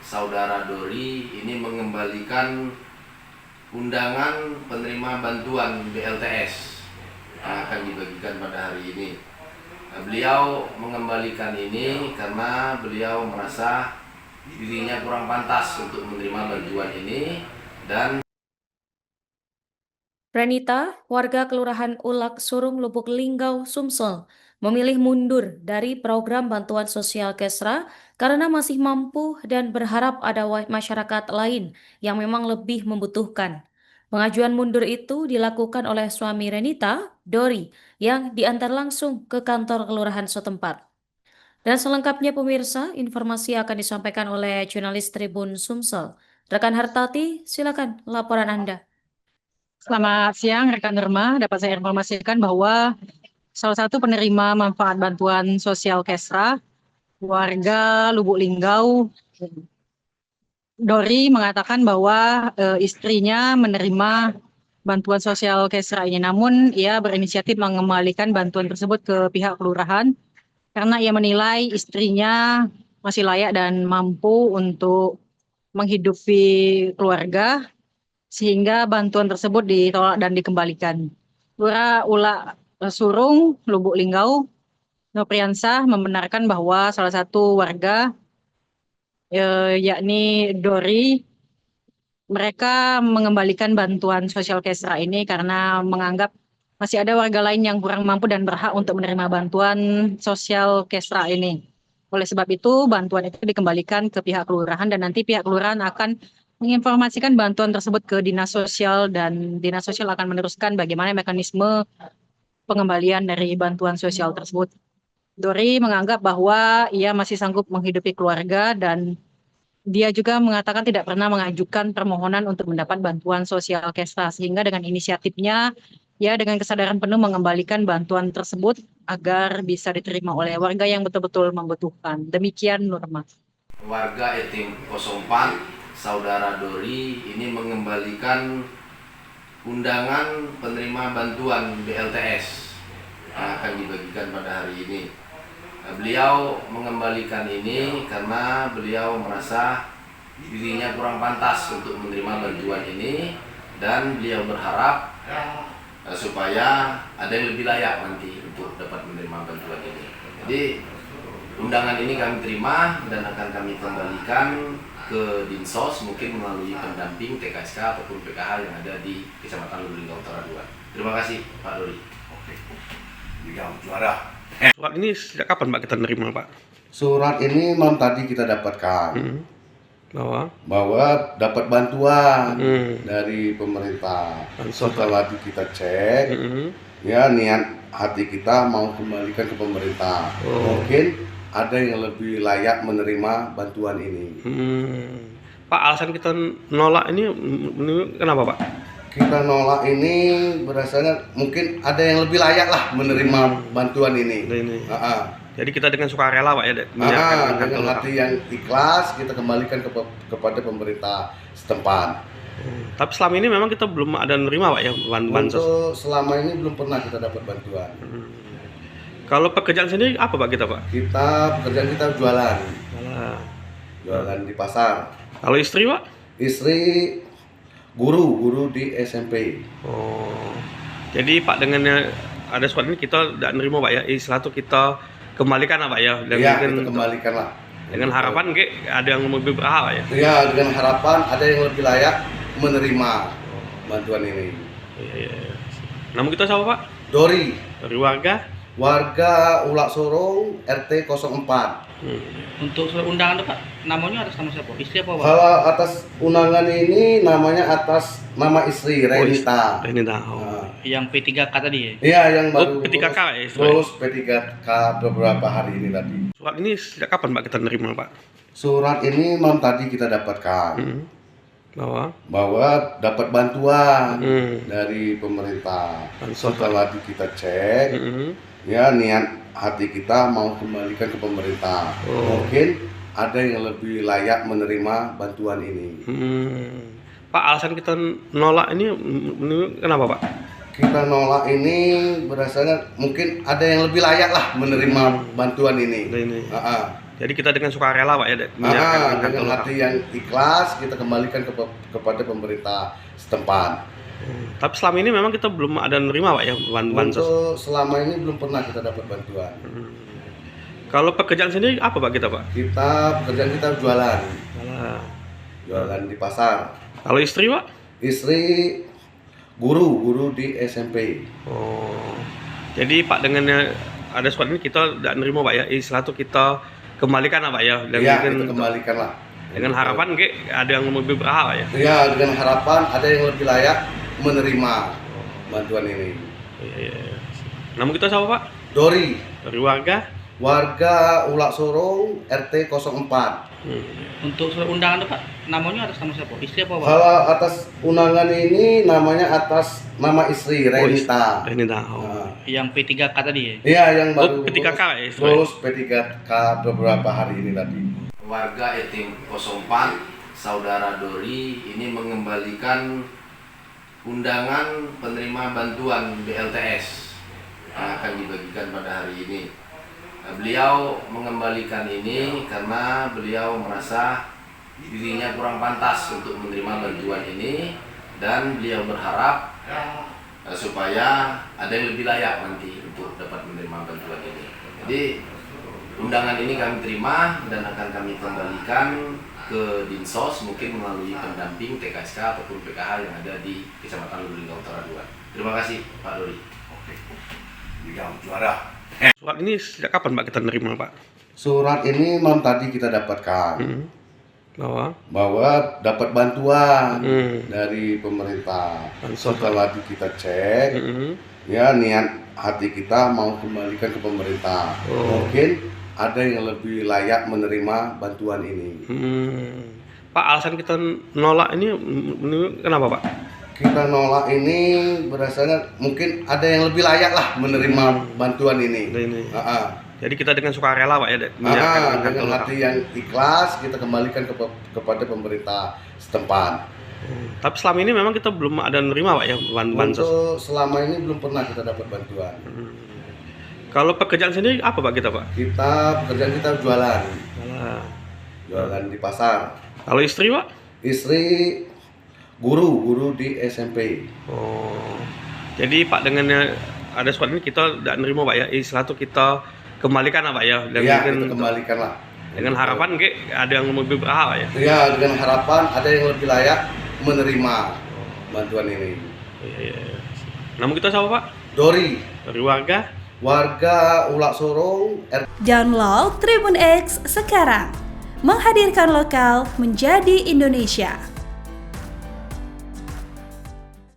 saudara Dori ini mengembalikan undangan penerima bantuan BLTS yang akan dibagikan pada hari ini. Beliau mengembalikan ini karena beliau merasa dirinya kurang pantas untuk menerima bantuan ini. Dan Renita, warga Kelurahan Ulak Surung, Lubuk Linggau, Sumsel, memilih mundur dari program bantuan sosial Kesra karena masih mampu dan berharap ada masyarakat lain yang memang lebih membutuhkan. Pengajuan mundur itu dilakukan oleh suami Renita, Dori, yang diantar langsung ke kantor kelurahan setempat. Dan selengkapnya pemirsa, informasi akan disampaikan oleh jurnalis Tribun Sumsel. Rekan Hartati, silakan laporan Anda. Selamat siang, rekan Derma. Dapat saya informasikan bahwa salah satu penerima manfaat bantuan sosial Kesra, warga Lubuk Linggau, Dori, mengatakan bahwa istrinya menerima bantuan sosial Kesra ini. Namun ia berinisiatif mengembalikan bantuan tersebut ke pihak kelurahan karena ia menilai istrinya masih layak dan mampu untuk menghidupi keluarga, sehingga bantuan tersebut ditolak dan dikembalikan. Lurah Ulak Surung, Lubuk Linggau, Nopriansah membenarkan bahwa salah satu warga, yakni Dori, mereka mengembalikan bantuan sosial Kesra ini karena menganggap masih ada warga lain yang kurang mampu dan berhak untuk menerima bantuan sosial Kesra ini. Oleh sebab itu, bantuan itu dikembalikan ke pihak kelurahan dan nanti pihak kelurahan akan menginformasikan bantuan tersebut ke Dinas Sosial dan Dinas Sosial akan meneruskan bagaimana mekanisme pengembalian dari bantuan sosial tersebut. Dori menganggap bahwa ia masih sanggup menghidupi keluarga dan dia juga mengatakan tidak pernah mengajukan permohonan untuk mendapat bantuan sosial Kesra, sehingga dengan inisiatifnya ia dengan kesadaran penuh mengembalikan bantuan tersebut agar bisa diterima oleh warga yang betul-betul membutuhkan. Demikian Nurma. Warga Etim 04, saudara Dori ini mengembalikan undangan penerima bantuan BLTS yang akan dibagikan pada hari ini. Beliau mengembalikan ini karena beliau merasa dirinya kurang pantas untuk menerima bantuan ini, dan beliau berharap supaya ada yang lebih layak nanti untuk dapat menerima bantuan ini. Jadi undangan ini kami terima dan akan kami kembalikan ke Dinsos, mungkin melalui pendamping TKSK ataupun PKH yang ada di Kecamatan Lubuk Linggau Utara 2. Terima kasih Pak Dori. Oke. Yang juara. Surat ini sejak kapan Pak kita nerima Pak? Surat ini malam tadi kita dapatkan Bahwa dapat bantuan dari pemerintah. Setelah kita cek, ya niat hati kita mau kembalikan ke pemerintah. Mungkin ada yang lebih layak menerima bantuan ini. Pak, alasan kita nolak ini kenapa Pak? Kita nolak ini berdasarkan mungkin ada yang lebih layak lah menerima bantuan ini. Jadi kita dengan sukarela Pak ya, dengan hati yang ikhlas kita kembalikan kepada pemerintah setempat. Tapi selama ini memang kita belum ada nerima Pak ya bantuan. Untuk selama ini belum pernah kita dapat bantuan. Kalau pekerjaan sendiri apa Pak kita Pak? Pekerjaan kita jualan di pasar. Kalau istri Pak? Istri guru di SMP. Jadi Pak, dengan ada surat ini kita tidak nerima Pak ya, istilah itu kita kembalikan lah Pak ya. Iya, kita kembalikan lah. Dengan harapan ada yang lebih berhak Pak ya. Iya, dengan harapan ada yang lebih layak menerima bantuan ini. Iya. Namun kita siapa Pak? Dori. Dari warga Ulak Surung RT 04. Untuk undangan itu Pak, namanya atas nama siapa? Istri apa Pak? Kalau atas undangan ini namanya atas nama istri Renita. Yang P3K tadi ya? Iya, yang baru P3K ya. Lulus P3K beberapa hari ini tadi. Surat ini sejak kapan Pak kita nerima Pak? Surat ini malam tadi kita dapatkan. Bahwa dapat bantuan dari pemerintah. Setelah kita cek, ya niat hati kita mau kembalikan ke pemerintah. Mungkin ada yang lebih layak menerima bantuan ini. Pak, alasan kita nolak ini kenapa Pak? Kita nolak ini berdasarkan mungkin ada yang lebih layak lah menerima bantuan ini. Jadi kita dengan sukarela Pak ya menyiapkan Dengan hati yang ikhlas kita kembalikan kepada pemerintah setempat. Tapi selama ini memang kita belum ada nerima Pak ya bansos. Untuk selama ini belum pernah kita dapat bantuan. Kalau pekerjaan sendiri apa Pak kita Pak? Pekerjaan kita jualan. Alah. Jualan di pasar. Kalau istri Pak? Istri guru di SMP. Oh. Jadi Pak dengan ada surat ini kita tidak nerima Pak ya, istilah itu kita kembalikan lah Pak ya. Dan Iya, mungkin kita kembalikan lah. dengan harapan ada yang lebih berhak Pak ya. Iya, dengan harapan ada yang lebih layak menerima bantuan ini. Iya. Nama kita siapa Pak? Dori, Dari warga? warga Ulak Sorong, RT 04. Untuk surat undangan tuh Pak, namanya atas nama siapa? Istri apa Pak? Kalau atas undangan ini namanya atas nama istri, Renita. Renita. Yang P3K tadi ya? Iya, yang baru P3K ya, istri. lulus P3K beberapa hari ini tadi. Warga Etim 04, Saudara Dori ini mengembalikan undangan penerima bantuan BLTS yang akan dibagikan pada hari ini. Beliau mengembalikan ini karena beliau merasa dirinya kurang pantas untuk menerima bantuan ini dan beliau berharap supaya ada yang lebih layak nanti untuk dapat menerima bantuan ini. Jadi undangan ini kami terima dan akan kami kembalikan ke Dinsos mungkin melalui pendamping TKSK ataupun PKH yang ada di Kecamatan Lubuk Linggau Utara 2. Terima kasih Pak Dori. Oke. Yang juara. Surat ini sejak kapan Pak kita nerima Pak? Surat ini malam tadi kita dapatkan Bahwa dapat bantuan dari pemerintah. Setelah kita cek, ya niat hati kita mau kembalikan ke pemerintah. Mungkin ada yang lebih layak menerima bantuan ini. Pak, alasan kita nolak ini kenapa Pak? Kita nolak ini berdasarkan mungkin ada yang lebih layak lah menerima bantuan ini. Jadi kita dengan sukarela Pak ya dengan hati yang ikhlas kita kembalikan kepada pemerintah setempat. Tapi selama ini memang kita belum ada nerima Pak ya bansos. Untuk selama ini belum pernah kita dapat bantuan. Kalau pekerjaan sendiri apa Pak kita Pak? Pekerjaan kita jualan. Alah. Jualan di pasar. Kalau istri Pak? Istri guru di SMP. Oh. Jadi Pak dengan ada surat ini kita tidak nerima Pak ya, istilah itu kita kembalikan lah Pak ya. Dan Iya, mungkin kita kembalikan lah. dengan harapan ada yang lebih berhak Pak ya. Iya, dengan harapan ada yang lebih layak menerima bantuan ini. Iya. Nama kita siapa Pak? Dori, Dari warga? warga Ulak Sorong, Download Tribun X sekarang. Menghadirkan lokal menjadi Indonesia.